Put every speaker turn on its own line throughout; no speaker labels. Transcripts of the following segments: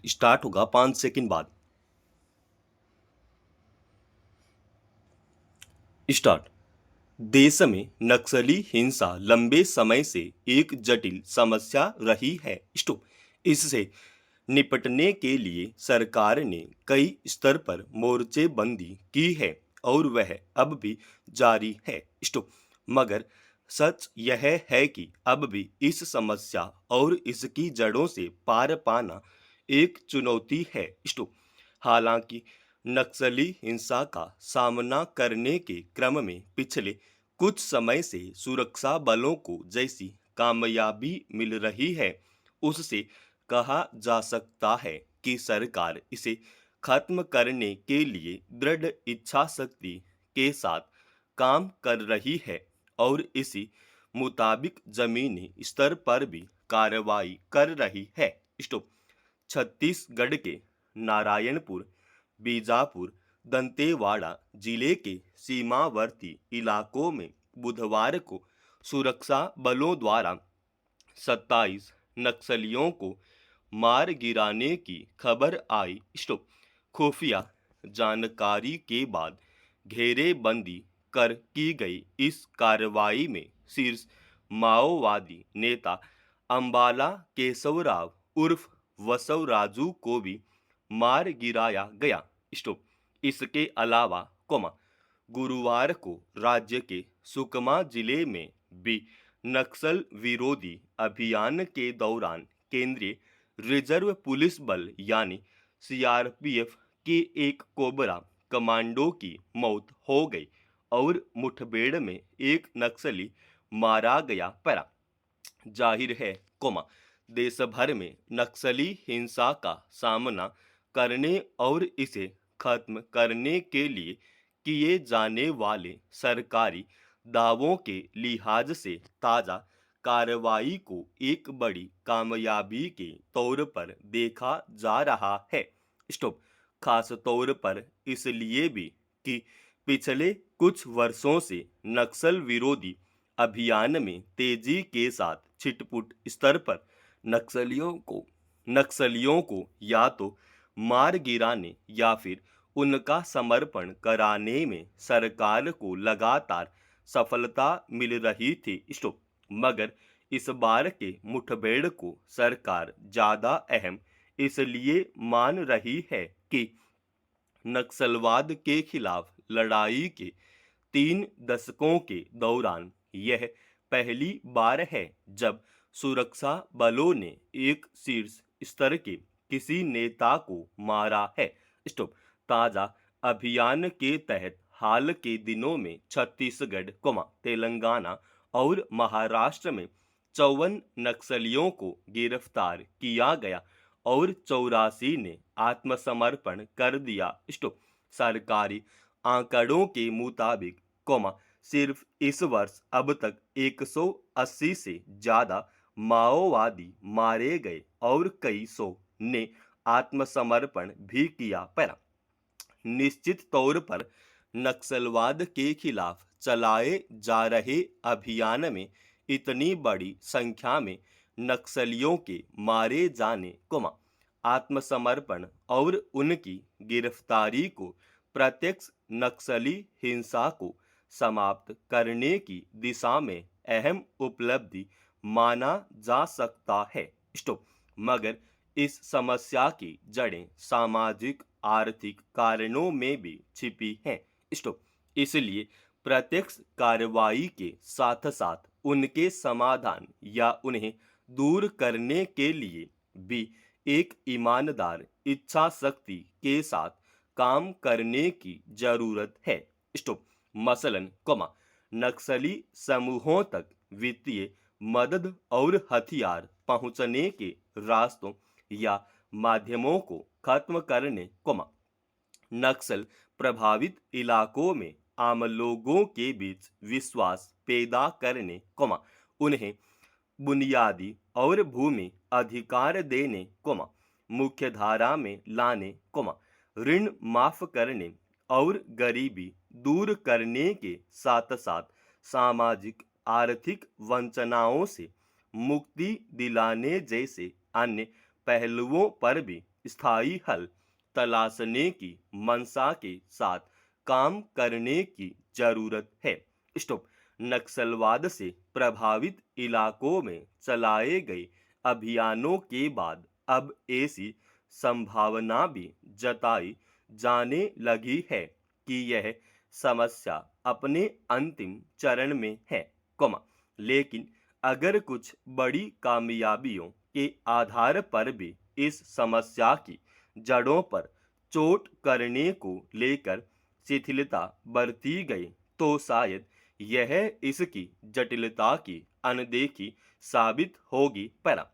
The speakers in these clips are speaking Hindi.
स्टार्ट होगा 5 सेकंड बाद। स्टार्ट। देश में नक्सली हिंसा लंबे समय से एक जटिल समस्या रही है। स्टॉप। इससे निपटने के लिए सरकार ने कई स्तर पर मोर्चेबंदी की है और वह अब भी जारी है। स्टॉप। मगर सच यह है कि अब भी इस समस्या और इसकी जड़ों से पार पाना एक चुनौती है। स्टॉप। हालांकि नक्सली हिंसा का सामना करने के क्रम में पिछले कुछ समय से सुरक्षा बलों को जैसी कामयाबी मिल रही है, उससे कहा जा सकता है कि सरकार इसे खत्म करने के लिए दृढ़ इच्छा शक्ति के साथ काम कर रही है और इसी मुताबिक जमीनी स्तर पर भी कार्रवाई कर रही है। स्टॉप। छत्तीसगढ़ के नारायणपुर, बीजापुर, दंतेवाड़ा जिले के सीमावर्ती इलाकों में बुधवार को सुरक्षा बलों द्वारा 27 नक्सलियों को मार गिराने की खबर आई। स्टॉप। खुफिया जानकारी के बाद घेरेबंदी कर की गई इस कार्रवाई में शीर्ष माओवादी नेता अंबाला केशवराव उर्फ वसवराजू को भी मार गिराया गया। स्टॉप। इसके अलावा गुरुवार को राज्य के सुकमा जिले में भी नक्सल विरोधी अभियान के दौरान केंद्रीय रिजर्व पुलिस बल यानी सीआरपीएफ के एक कोबरा कमांडो की मौत हो गई और मुठभेड़ में एक नक्सली मारा गया। पैरा। जाहिर है देश भर में नक्सली हिंसा का सामना करने और इसे खत्म करने के लिए किए जाने वाले सरकारी दावों के लिहाज से ताज़ा कार्रवाई को एक बड़ी कामयाबी के तौर पर देखा जा रहा है। स्टॉप। खास तौर पर इसलिए भी कि पिछले कुछ वर्षों से नक्सल विरोधी अभियान में तेजी के साथ छिटपुट स्तर पर नक्सलियों को या तो मार गिराने या फिर उनका समर्पण कराने में सरकार को लगातार सफलता मिल रही थी। स्टॉप। मगर इस बार के मुठभेड़ को सरकार ज्यादा अहम इसलिए मान रही है कि नक्सलवाद के खिलाफ लड़ाई के 3 दशकों के दौरान यह पहली बार है जब सुरक्षा बलों ने एक शीर्ष स्तर के किसी नेता को मारा है। स्टॉप। ताजा अभियान के तहत हाल के दिनों में छत्तीसगढ़, तेलंगाना और महाराष्ट्र में 54 नक्सलियों को गिरफ्तार किया गया और 84 ने आत्मसमर्पण कर दिया। स्टॉप। सरकारी आंकड़ों के मुताबिक सिर्फ इस वर्ष अब तक 180 से ज्यादा माओवादी मारे गए और कई सौ ने आत्मसमर्पण भी किया। पैरा। निश्चित तौर पर नक्सलवाद के खिलाफ चलाए जा रहे अभियान में इतनी बड़ी संख्या में नक्सलियों के मारे जाने, आत्मसमर्पण और उनकी गिरफ्तारी को प्रत्यक्ष नक्सली हिंसा को समाप्त करने की दिशा में अहम उपलब्धि माना जा सकता है। स्टॉप। मगर इस समस्या की जड़ें सामाजिक आर्थिक कारणों में भी छिपी हैं। स्टॉप। इसलिए प्रत्यक्ष कार्रवाई के साथ साथ उनके समाधान या उन्हें दूर करने के लिए भी एक ईमानदार इच्छा शक्ति के साथ काम करने की जरूरत है। स्टॉप। मसलन नक्सली समूहों तक वित्तीय मदद और हथियार पहुंचने के रास्तों या माध्यमों को खत्म करने, नक्सल प्रभावित इलाकों में आम लोगों के बीच विश्वास पैदा करने, उन्हें बुनियादी और भूमि अधिकार देने, मुख्य धारा में लाने, ऋण माफ करने और गरीबी दूर करने के साथ साथ सामाजिक आर्थिक वंचनाओं से मुक्ति दिलाने जैसे अन्य पहलुओं पर भी स्थायी हल तलाशने की मंशा के साथ काम करने की जरूरत है। स्टॉप। नक्सलवाद से प्रभावित इलाकों में चलाए गए अभियानों के बाद अब ऐसी संभावना भी जताई जाने लगी है कि यह समस्या अपने अंतिम चरण में है, लेकिन अगर कुछ बड़ी कामयाबियों के आधार पर भी इस समस्या की जड़ों पर चोट करने को लेकर शिथिलता बरती गई तो शायद यह इसकी जटिलता की अनदेखी साबित होगी। पैरा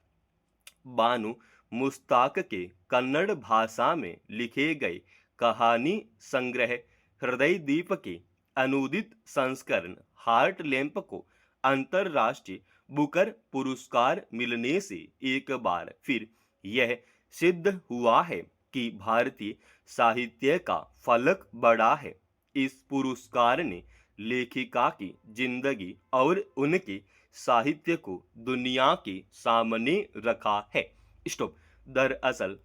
बानु मुस्ताक के कन्नड़ भाषा में लिखे गए कहानी संग्रह हृदयदीप के अनुदित संस्करण हार्ट लैंप को अंतरराष्ट्रीय बुकर पुरस्कार मिलने से एक बार फिर यह सिद्ध हुआ है कि भारतीय साहित्य का फलक बड़ा है। इस पुरस्कार ने लेखिका की जिंदगी और उनके साहित्य को दुनिया के सामने रखा है। स्टॉप। दरअसल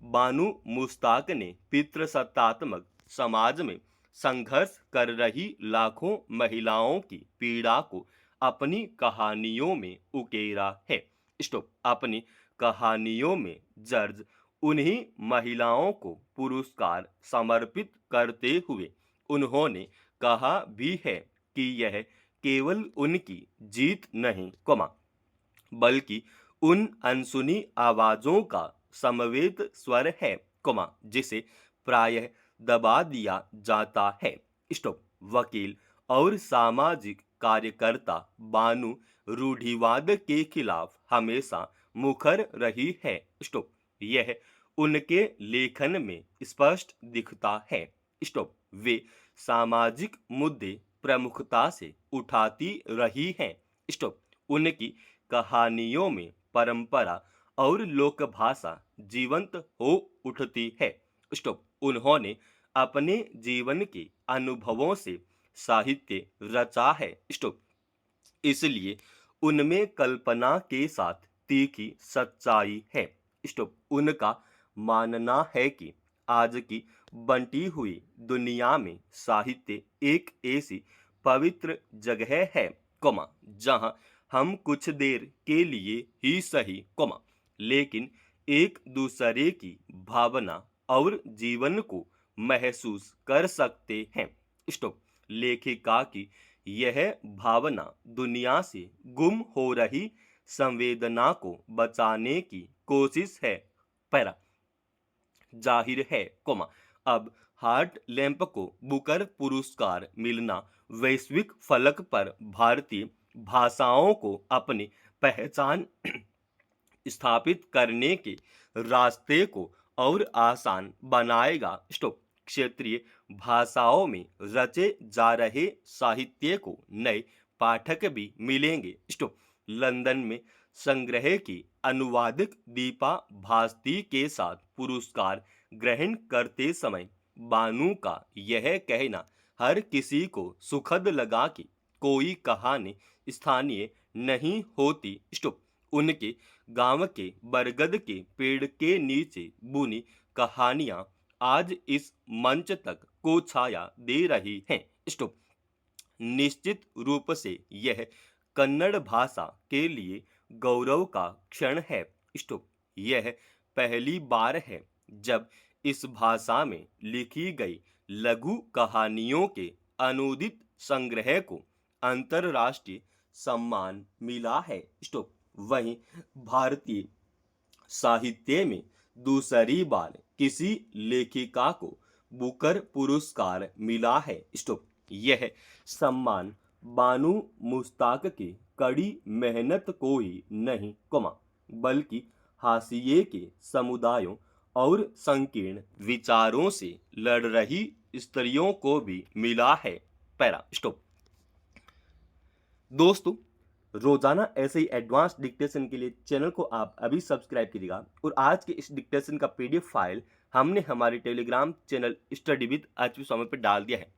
बानु मुस्ताक ने पितृसत्तात्मक समाज में संघर्ष कर रही लाखों महिलाओं की पीड़ा को अपनी कहानियों में उकेरा है। स्टॉप। अपनी कहानियों में जर्ज उन्हीं महिलाओं को पुरस्कार समर्पित करते हुए उन्होंने कहा भी है कि यह केवल उनकी जीत नहीं, बल्कि उन अनसुनी आवाजों का समवेत स्वर है, जिसे प्रायः दबा दिया जाता है। स्टॉप। वकील और सामाजिक कार्यकर्ता बानु रूढ़िवाद के खिलाफ हमेशा मुखर रही है। स्टॉप। यह उनके लेखन में स्पष्ट दिखता है। स्टॉप। वे सामाजिक मुद्दे प्रमुखता से उठाती रही हैं। स्टॉप। उनकी कहानियों में परंपरा और लोक भाषा जीवंत हो उठती है। स्टॉप। उन्होंने अपने जीवन के अनुभवों से साहित्य रचा है। स्टॉप। इसलिए उनमें कल्पना के साथ तीखी सच्चाई है। स्टॉप। उनका मानना है कि आज की बंटी हुई दुनिया में साहित्य एक ऐसी पवित्र जगह है, जहां हम कुछ देर के लिए ही सही, लेकिन एक दूसरे की भावना और जीवन को महसूस कर सकते हैं। स्टॉप। लेखिका की यह भावना दुनिया से गुम हो रही संवेदना को बचाने की कोशिश है। पैरा जाहिर है, अब हार्ट लैंप को बुकर पुरस्कार मिलना वैश्विक फलक पर भारतीय भाषाओं को अपनी पहचान स्थापित करने के रास्ते को और आसान बनाएगा। स्टॉप। क्षेत्रीय भाषाओं में रचे जा रहे साहित्य को नए पाठक भी मिलेंगे। स्टॉप। लंदन में संग्रह की अनुवादक दीपा भास्ती के साथ पुरस्कार ग्रहण करते समय बानु का यह कहना हर किसी को सुखद लगा कि कोई कहानी स्थानीय नहीं होती। स्टॉप। उनके गांव के बरगद के पेड़ के नीचे बुनी कहानियां आज इस मंच तक को छाया दे रही हैं। स्टॉप। निश्चित रूप से यह कन्नड़ भाषा के लिए गौरव का क्षण है। स्टॉप। यह पहली बार है जब इस भाषा में लिखी गई लघु कहानियों के अनुदित संग्रह को अंतरराष्ट्रीय सम्मान मिला है। स्टॉप। वहीं भारतीय साहित्य में दूसरी बार किसी लेखिका को बुकर पुरस्कार मिला है। स्टॉप। यह सम्मान बानु मुस्ताक की कड़ी मेहनत को ही नहीं, बल्कि हाशिए के समुदायों और संकीर्ण विचारों से लड़ रही स्त्रियों को भी मिला है। Para stop. दोस्तों, रोजाना ऐसे ही एडवांस डिक्टेशन के लिए चैनल को आप अभी सब्सक्राइब कीजिएगा और आज के इस डिक्टेशन का पीडीएफ फाइल हमने हमारे Telegram channel study with HP Swami पर डाल दिया है।